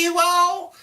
you all.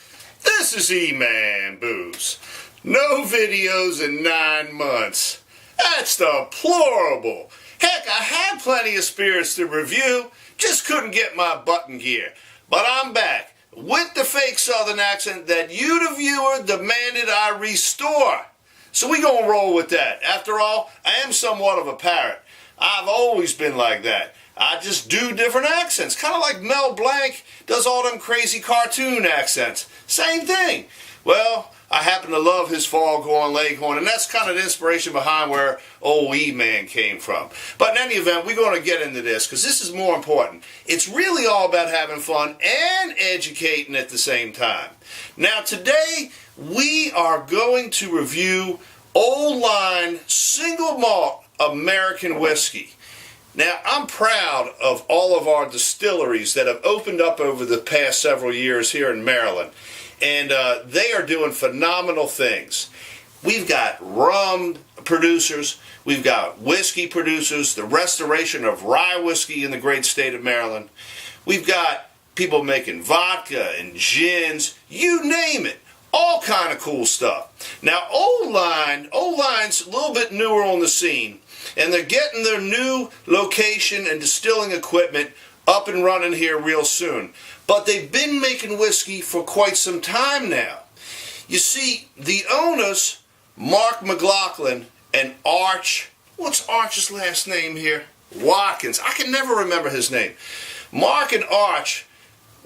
This is E-Man Booze. No videos in 9 months. That's deplorable. Heck, I had plenty of spirits to review, just couldn't get my button gear. But I'm back with the fake southern accent that you, the viewer, demanded I restore. So we gonna roll with that. After all, I am somewhat of a parrot. I've always been like that. I just do different accents, kind of like Mel Blanc does all them crazy cartoon accents. Same thing. Well, I happen to love his foghorn leghorn, and that's kind of the inspiration behind where old E-Man came from. But in any event, we're going to get into this because this is more important. It's really all about having fun and educating at the same time. Now today, we are going to review Old Line Single Malt American Whiskey. Now, I'm proud of all of our distilleries that have opened up over the past several years here in Maryland. And they are doing phenomenal things. We've got rum producers, we've got whiskey producers, the restoration of rye whiskey in the great state of Maryland. We've got people making vodka and gins, you name it. All kind of cool stuff. Now, Old Line's a little bit newer on the scene, and they're getting their new location and distilling equipment up and running here real soon. But they've been making whiskey for quite some time now. You see, the owners, Mark McLaughlin and Arch, what's Arch's last name here? Watkins. I can never remember his name. Mark and Arch,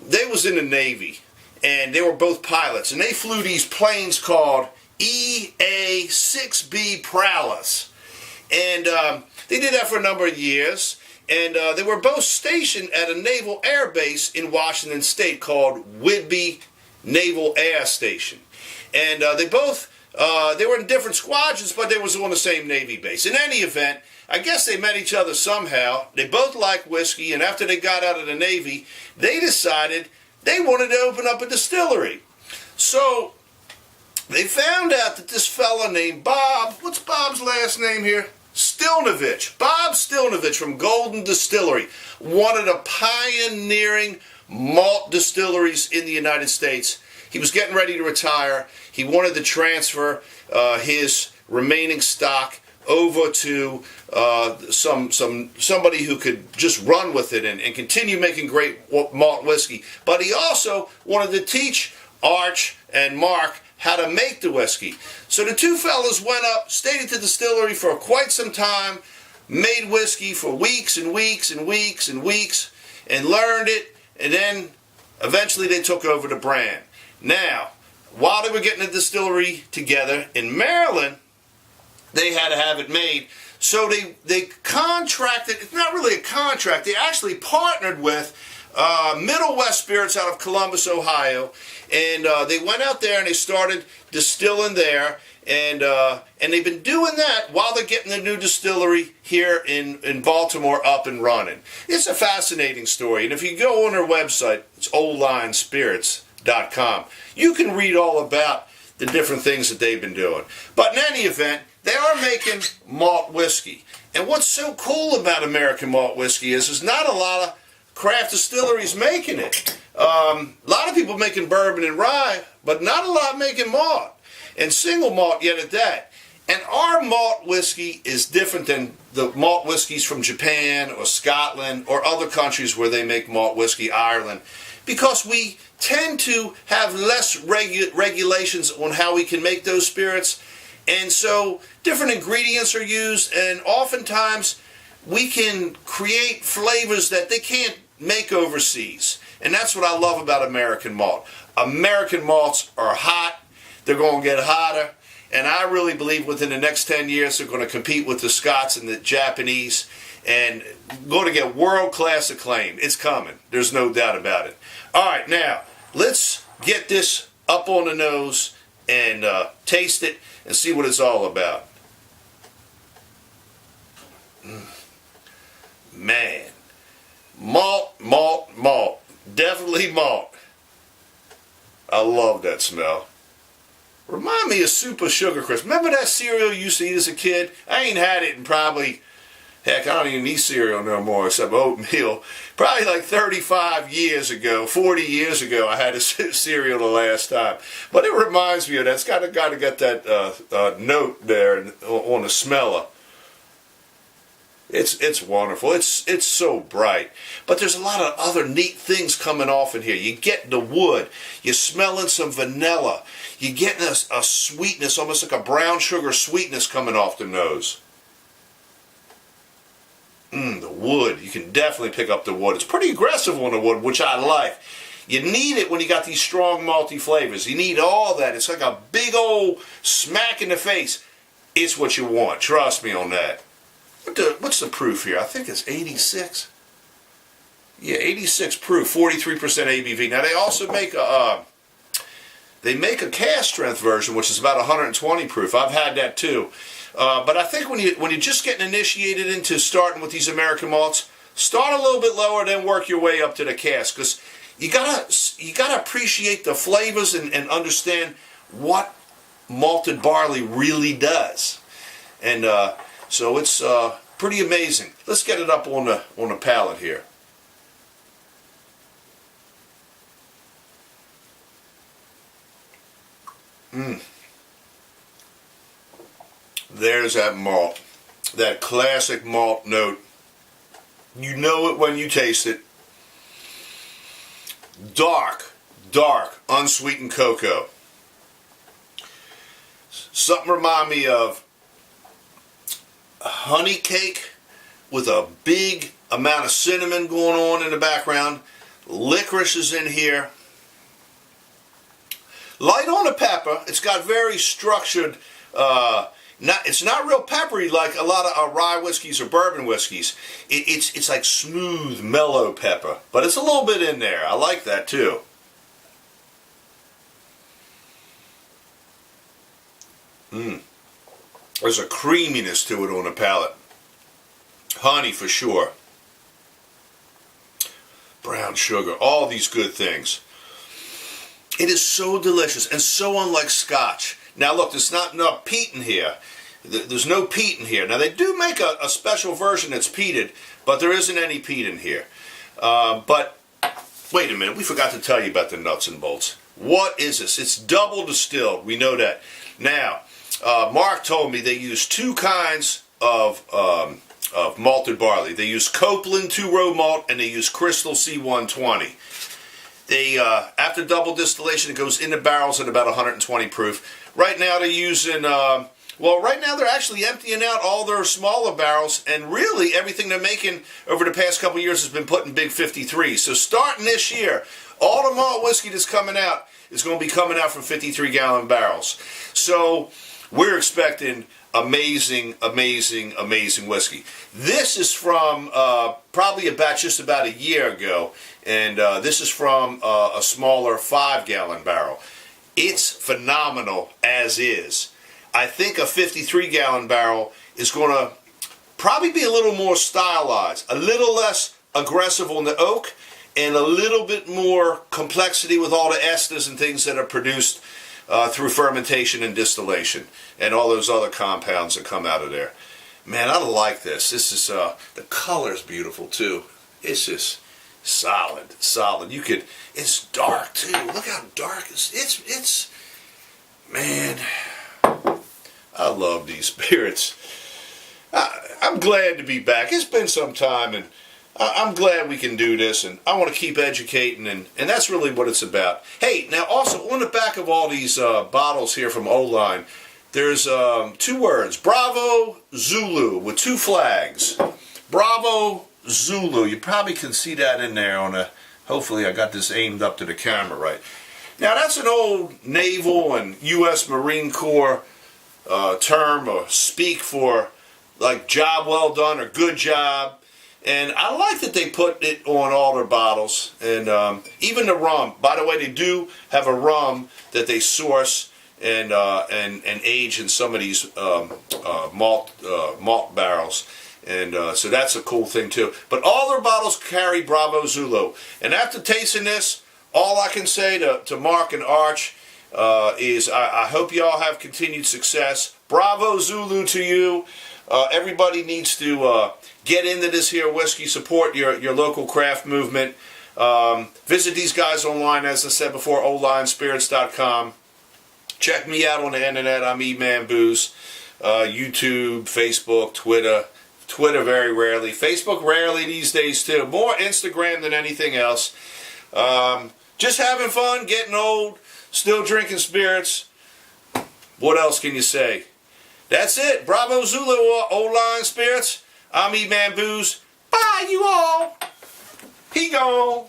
they was in the Navy, and they were both pilots, and they flew these planes called EA-6B Prowlers. And they did that for a number of years. And they were both stationed at a naval air base in Washington State called Whidbey Naval Air Station. And they were in different squadrons, but they was on the same Navy base. In any event, I guess they met each other somehow. They both liked whiskey, and after they got out of the Navy, they decided they wanted to open up a distillery. So they found out that this fella named Bob, what's Bob's last name here? Stilnovich, Bob Stilnovich from Golden Distillery, one of the pioneering malt distilleries in the United States. He was getting ready to retire. He wanted to transfer his remaining stock over to somebody who could just run with it and continue making great malt whiskey. But he also wanted to teach Arch and Mark how to make the whiskey. So the two fellas went up, stayed at the distillery for quite some time, made whiskey for weeks and weeks and weeks and weeks, and learned it, and then eventually they took over the brand. Now, while they were getting the distillery together in Maryland, they had to have it made. So they contracted, it's not really a contract, they actually partnered with Middle West Spirits out of Columbus, Ohio, and they went out there and they started distilling there, and they've been doing that while they're getting the new distillery here in Baltimore up and running. It's a fascinating story, and if you go on their website, it's oldlinespirits.com. You can read all about the different things that they've been doing. But in any event, they are making malt whiskey, and what's so cool about American malt whiskey is there's not a lot of craft distilleries making it. A lot of people making bourbon and rye, but not a lot making malt, and single malt yet at that. And our malt whiskey is different than the malt whiskeys from Japan or Scotland or other countries where they make malt whiskey, Ireland, because we tend to have less regulations on how we can make those spirits, and so different ingredients are used, and oftentimes we can create flavors that they can't make overseas. And that's what I love about American malt. American malts are hot. They're going to get hotter. And I really believe within the next 10 years they're going to compete with the Scots and the Japanese and going to get world-class acclaim. It's coming. There's no doubt about it. All right, now, let's get this up on the nose and taste it and see what it's all about. Man, malt, malt, malt. Definitely malt. I love that smell. Remind me of Super Sugar Crisp. Remember that cereal you used to eat as a kid? I ain't had it in probably Heck, I don't even eat cereal no more except oatmeal. Probably like 35 years ago, 40 years ago, I had a cereal the last time. But it reminds me of that. It's got to get that note there on the smeller. It's wonderful. It's so bright. But there's a lot of other neat things coming off in here. You're getting the wood. You're smelling some vanilla. You're getting a sweetness, almost like a brown sugar sweetness coming off the nose. The wood. You can definitely pick up the wood. It's pretty aggressive on the wood, which I like. You need it when you got these strong malty flavors. You need all that. It's like a big old smack in the face. It's what you want. Trust me on that. What's the proof here? I think it's 86. Yeah, 86 proof, 43% ABV. Now they also make a cast strength version, which is about 120 proof. I've had that too. But I think when you're just getting initiated into starting with these American malts, start a little bit lower, then work your way up to the cask, because you gotta appreciate the flavors and understand what malted barley really does. And so it's pretty amazing. Let's get it up on the palate here. There's that malt, that classic malt note. You know it when you taste it. Dark, unsweetened cocoa. Something remind me of honey cake with a big amount of cinnamon going on in the background. Licorice is in here. Light on the pepper. It's got very structured, it's not real peppery like a lot of rye whiskeys or bourbon whiskeys. It's like smooth, mellow pepper. But it's a little bit in there. I like that too. There's a creaminess to it on the palate. Honey for sure. Brown sugar. All these good things. It is so delicious and so unlike Scotch. Now look, there's not enough peat in here. There's no peat in here. Now they do make a special version that's peated, but there isn't any peat in here. But wait a minute, we forgot to tell you about the nuts and bolts. What is this? It's double distilled. We know that. Now, Mark told me they use two kinds of malted barley. They use Copeland 2-row malt and they use Crystal C120. They after double distillation, it goes into barrels at about 120 proof. Right now they're using, right now they're actually emptying out all their smaller barrels, and really everything they're making over the past couple of years has been put in big 53s. So starting this year, all the malt whiskey that's coming out is going to be coming out from 53-gallon barrels. So we're expecting amazing whiskey. This is from probably a batch just about a year ago, and this is from a smaller 5-gallon barrel. It's phenomenal as is. I think a 53-gallon barrel is going to probably be a little more stylized, a little less aggressive on the oak, and a little bit more complexity with all the esters and things that are produced through fermentation and distillation and all those other compounds that come out of there. Man, I like this. This is the color's beautiful too. It's just solid. It's dark too. Look how dark it's man. I love these spirits. I'm glad to be back. It's been some time, and I'm glad we can do this, and I want to keep educating, and that's really what it's about. Hey, now also on the back of all these bottles here from O-Line, there's two words, Bravo Zulu, with two flags. Bravo Zulu. You probably can see that in there on a, hopefully I got this aimed up to the camera right. Now that's an old Naval and U.S. Marine Corps term or speak for like job well done or good job. And I like that they put it on all their bottles, and even the rum. By the way, they do have a rum that they source and age in some of these malt barrels, and so that's a cool thing too. But all their bottles carry Bravo Zulu. And after tasting this, all I can say to Mark and Arch is I hope you all have continued success. Bravo Zulu to you. Everybody needs to get into this here whiskey, support your local craft movement. Visit these guys online, as I said before, olinespirits.com. Check me out on the internet. I'm E-Man Booze. YouTube, Facebook, Twitter. Twitter very rarely. Facebook rarely these days too. More Instagram than anything else. Just having fun, getting old, still drinking spirits. What else can you say? That's it. Bravo Zulu, O-Line Spirits. I'm E-Man Booze. Bye, you all. He gone.